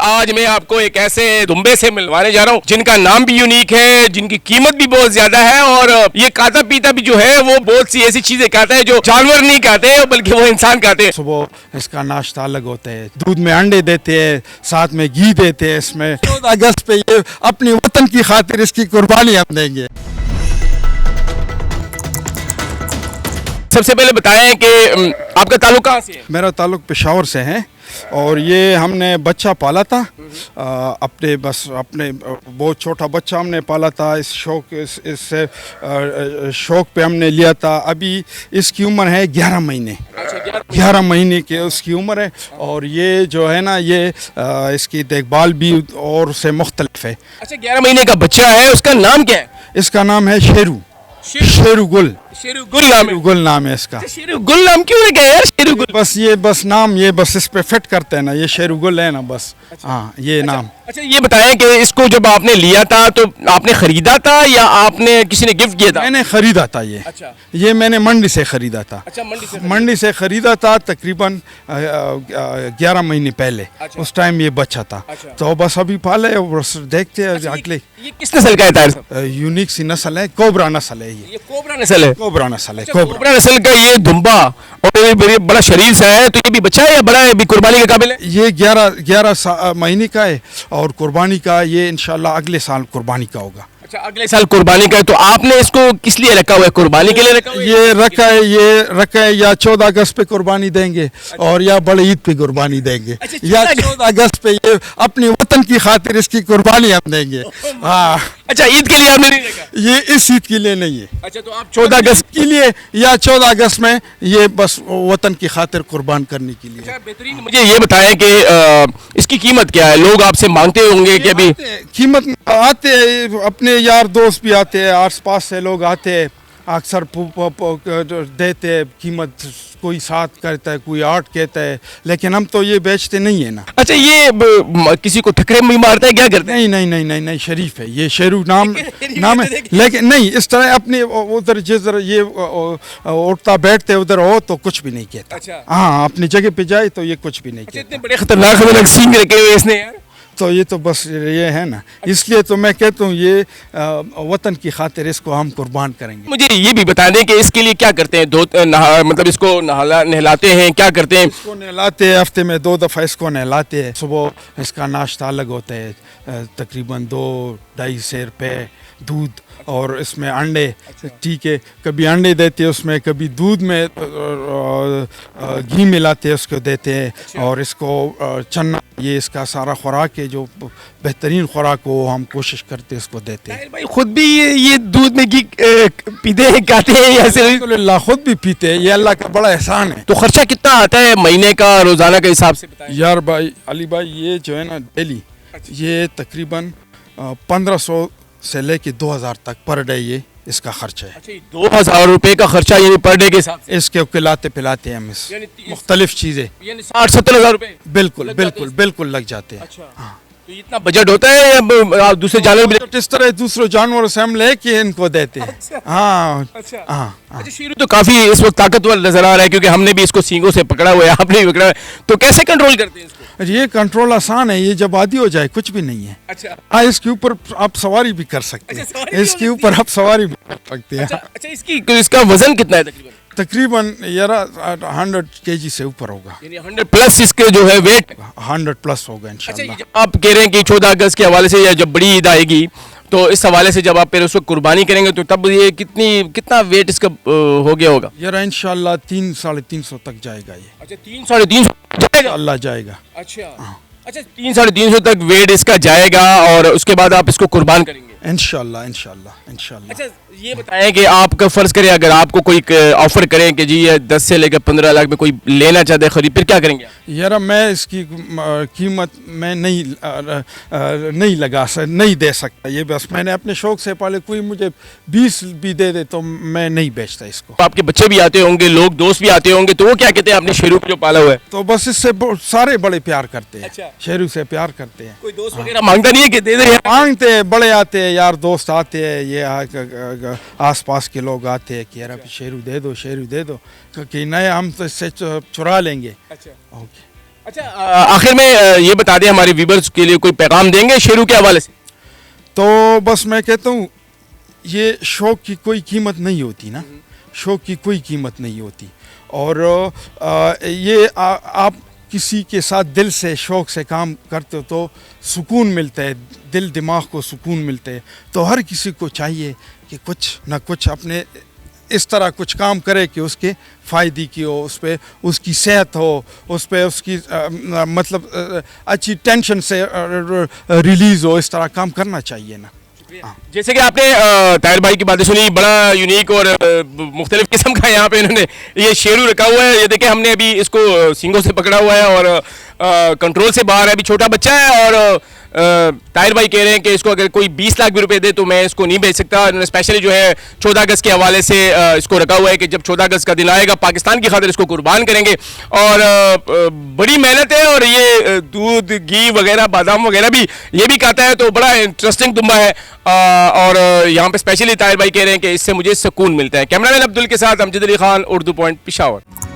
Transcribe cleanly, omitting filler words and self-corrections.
آج میں آپ کو ایک ایسے دمبے سے ملوانے جا رہا ہوں جن کا نام بھی یونیک ہے, جن کی قیمت بھی بہت زیادہ ہے, اور یہ کھاتا پیتا بھی جو ہے وہ بہت سی ایسی چیزیں کھاتا ہے جو جانور نہیں کھاتے بلکہ وہ انسان کھاتے ہیں. صبح اس کا ناشتہ الگ ہوتا ہے, دودھ میں انڈے دیتے ہیں, ساتھ میں گھی دیتے ہیں. اس میں 14 اگست پہ یہ اپنی وطن کی خاطر اس کی قربانی ہم دیں گے. سب سے پہلے بتائیں کہ آپ کا تعلق کہاں سے ہے؟ میرا تعلق پشاور سے ہے, اور یہ ہم نے بچہ پالا تھا اپنے بہت چھوٹا بچہ ہم نے پالا تھا. اس شوق پہ ہم نے لیا تھا. ابھی اس کی عمر ہے 11 مہینے. 11 مہینے کی اس کی عمر ہے, اور یہ جو ہے نا یہ اس کی دیکھ بھال بھی اور سے مختلف ہے. اچھا 11 مہینے کا بچہ ہے, اس کا نام کیا ہے؟ اس کا نام ہے شیرو گل. شیرو گل نام ہے. گل نام ہے اس کا. شیرو گل نام کیوں رکھا ہے یار شیرو گل؟ بس نام یہ بس اس پہ فٹ کرتے ہیں نا, یہ شیرو گل ہے نا بس. ہاں یہ نام. اچھا یہ بتائیں کہ اس کو جب آپ نے لیا تھا تو آپ نے خریدا تھا یا آپ نے کسی نے گفٹ کیا تھا؟ میں نے خریدا تھا. یہ میں نے منڈی سے خریدا تھا. منڈی سے خریدا تھا تقریباً 11 مہینے پہلے. اس ٹائم یہ بچہ تھا, تو بس ابھی پالے اور دیکھتے ہیں اگلے. یہ کس نسل کا ہے طاہر صاحب؟ یونیک سی نسل ہے, کوبرا نسل ہے. یہ کوبرا نسل ہے. کوبرا نسل ہے. کوبرا نسل کا یہ دمبا اور یہ بڑا شریر سا ہے, تو یہ بھی بچہ ہے یا بڑا ہے, بھی قربانی کے قابل ہے؟ یہ 11 مہینے کا ہے, اور قربانی کا یہ انشاءاللہ اگلے سال قربانی کا ہوگا. اچھا اگلے سال قربانی کا ہے. تو آپ نے اس کو کس لیے رکھا ہوا ہے؟ قربانی کے لیے رکھا ہوا ہے؟ یہ رکھا ہے یا 14 اگست پہ قربانی دیں گے, اور یا بڑے عید پہ قربانی دیں گے, یا 14 اگست پہ یہ اپنی وطن کی خاطر اس کی قربانی ہم دیں گے. ہاں. اچھا عید کے لیے آپ نے نہیں رکھا؟ یہ اس عید کے لیے نہیں ہے. اچھا تو آپ 14 اگست کے لیے یا 14 اگست میں یہ بس وطن کی خاطر قربان کرنے کے لیے. اچھا بہترین. مجھے یہ بتائیں کہ اس کی قیمت کیا ہے؟ لوگ آپ سے مانگتے ہوں گے کہ ابھی قیمت آتے اپنے یار دوست بھی آتے ہیں, آس پاس سے لوگ آتے ہیں, اکثر دیتے قیمت, کوئی 7 کہتا ہے, کوئی 8 کہتا ہے, لیکن ہم تو یہ بیچتے نہیں ہیں نا. اچھا یہ کسی کو ٹھکرے میں مارتا ہے, کیا کرتا ہے؟ نہیں شریف ہے یہ, شیرو نام ہے, لیکن نہیں اس طرح اپنے ادھر جدھر یہ اٹھتا بیٹھتے ادھر ہو تو کچھ بھی نہیں کہتا. ہاں اپنی جگہ پہ جائے تو یہ کچھ بھی نہیں کہتا. اتنے بڑے خطرناک سینگ رکھے ہوئے اس نے یار. تو یہ تو بس یہ ہے نا, اس لیے تو میں کہتا ہوں یہ وطن کی خاطر اس کو ہم قربان کریں گے. مجھے یہ بھی بتا دیں کہ اس کے لیے کیا کرتے ہیں؟ مطلب اس کو نہلاتے ہیں, کیا کرتے ہیں؟ اس کو نہلاتے ہیں, ہفتے میں 2 دفعہ اس کو نہلاتے ہیں. صبح اس کا ناشتہ الگ ہوتا ہے, تقریباً 2-2.5 سیر پہ دودھ, اور اس میں انڈے. ٹھیک ہے, کبھی انڈے دیتے ہیں اس میں, کبھی دودھ میں گھی ملاتے اس کو دیتے ہیں, اور اس کو چنا, یہ اس کا سارا خوراک ہے جو بہترین خوراک ہو, ہم کوشش کرتے اس کو دیتے ہیں. بھائی خود بھی یہ دودھ میں گھی پیتے ہیں, کھاتے ہیں یا الحمدللہ خود بھی پیتے ہیں, یہ اللہ کا بڑا احسان ہے. تو خرچہ کتنا آتا ہے مہینے کا, روزانہ کے حساب سے بتائیں یار بھائی, علی بھائی, یہ جو ہے نا ڈیلی یہ تقریباً 1500 سے لے کے 2000 تک پر ڈے یہ اس کا خرچہ ہے. 2000 روپے کا خرچہ یعنی پر ڈے کے حساب سے اس کے کھلاتے پلاتے ہیں ہم اس مختلف چیزیں, یعنی 60-70 ہزار روپے بالکل لگ جاتے ہیں. ہاں تو اتنا بجٹ ہوتا ہے یا دوسرے جانور بھی اس طرح دوسرے جانوروں سے ہم لے کے ان کو دیتے ہیں. ہاں. اچھا شیرو تو کافی اس وقت طاقتور نظر آ رہا ہے, کیونکہ ہم نے بھی اس کو سینگوں سے پکڑا ہوا ہے, آپ نے بھی پکڑا ہے, تو کیسے کنٹرول کرتے ہیں اس کو؟ یہ کنٹرول آسان ہے, یہ جب عادی ہو جائے کچھ بھی نہیں ہے. اچھا اس کے اوپر آپ سواری بھی کر سکتے ہیں, اس کے اوپر آپ سواری بھی کر سکتے ہیں. اچھا اس کا وزن کتنا ہے تقریباً 100 kg سے اوپر ہوگا, یعنی 100 پلس اس کے جو ہے ویٹ 100 پلس ہوگا انشاءاللہ. آپ کہہ رہے ہیں کہ 14 اگست کے حوالے سے یا جب بڑی عید آئے گی تو اس حوالے سے جب آپ پھر اس کو قربانی کریں گے تو تب یہ کتنا ویٹ اس کا ہو گیا ہوگا؟ یار انشاءاللہ 300-350 تک جائے گا یہ. اچھا 300-350 جائے گا؟ اللہ جائے گا. اچھا 300-350 تک ویٹ اس کا جائے گا, اور اس کے بعد آپ اس کو قربان کریں گے انشاءاللہ. اچھا یہ بتائیں کہ آپ کا فرض کریں اگر آپ کو کوئی آفر کریں کہ جی یہ 10 سے لے کر 15 لاکھ میں کوئی لینا چاہتے ہیں خرید, پھر کیا کریں گے؟ یار میں اس کی قیمت میں نہیں نہیں دے سکتا. یہ بس میں نے اپنے شوق سے پالے, کوئی مجھے 20 بھی دے دے تو میں نہیں بیچتا اس کو. آپ کے بچے بھی آتے ہوں گے, لوگ دوست بھی آتے ہوں گے, تو وہ کیا کہتے ہیں اپنے شیرو کو جو پالا ہوا ہے؟ تو بس اس سے سارے بڑے پیار کرتے ہیں, شیرو سے پیار کرتے ہیں. کوئی دوست وغیرہ مانگتا نہیں ہے کہ دے دے؟ مانگتے ہیں, بڑے آتے ہیں, یار دوست آتے ہیں, یہ آس پاس کے لوگ آتے ہیں کہ یار شیرو دے دو, کہ نہیں ہم تو اس سے چرا لیں گے. اچھا آخر میں یہ بتا دیں ہمارے ویورز کے لیے کوئی پیغام دیں گے شیروں کے حوالے سے؟ تو بس میں کہتا ہوں یہ شوق کی کوئی قیمت نہیں ہوتی نا، شوق کی کوئی قیمت نہیں ہوتی، اور یہ آپ کسی کے ساتھ دل سے شوق سے کام کرتے ہو تو سکون ملتا ہے، دل دماغ کو سکون ملتا ہے. تو ہر کسی کو چاہیے کہ کچھ نہ کچھ اپنے اس طرح کچھ کام کرے کہ اس کے فائدے کی ہو، اس پہ اس کی صحت ہو، اس پہ اس کی مطلب اچھی ٹینشن سے ریلیز ہو، اس طرح کام کرنا چاہیے نا. جیسے کہ آپ نے طاہر بھائی کی باتیں سنی، بڑا یونیک اور مختلف قسم کا یہاں پہ انہوں نے یہ شیرو رکھا ہوا ہے. یہ دیکھیں ہم نے ابھی اس کو سینگوں سے پکڑا ہوا ہے اور کنٹرول سے باہر ہے، ابھی چھوٹا بچہ ہے، اور طاہر بھائی کہہ رہے ہیں کہ اس کو اگر کوئی 20 لاکھ بھی روپے دے تو میں اس کو نہیں بیچ سکتا. انہوں نے اسپیشلی جو ہے 14 اگست کے حوالے سے اس کو رکھا ہوا ہے کہ جب 14 اگست کا دن آئے گا پاکستان کی خاطر اس کو قربان کریں گے. اور بڑی محنت ہے، اور یہ دودھ گھی وغیرہ بادام وغیرہ بھی یہ بھی کھاتا ہے، تو بڑا انٹرسٹنگ دمبا ہے. اور یہاں پہ اسپیشلی طاہر بھائی کہہ رہے ہیں کہ اس سے مجھے سکون ملتا ہے. کیمرہ مین عبدل کے ساتھ امجد علی خان، اردو پوائنٹ، پشاور.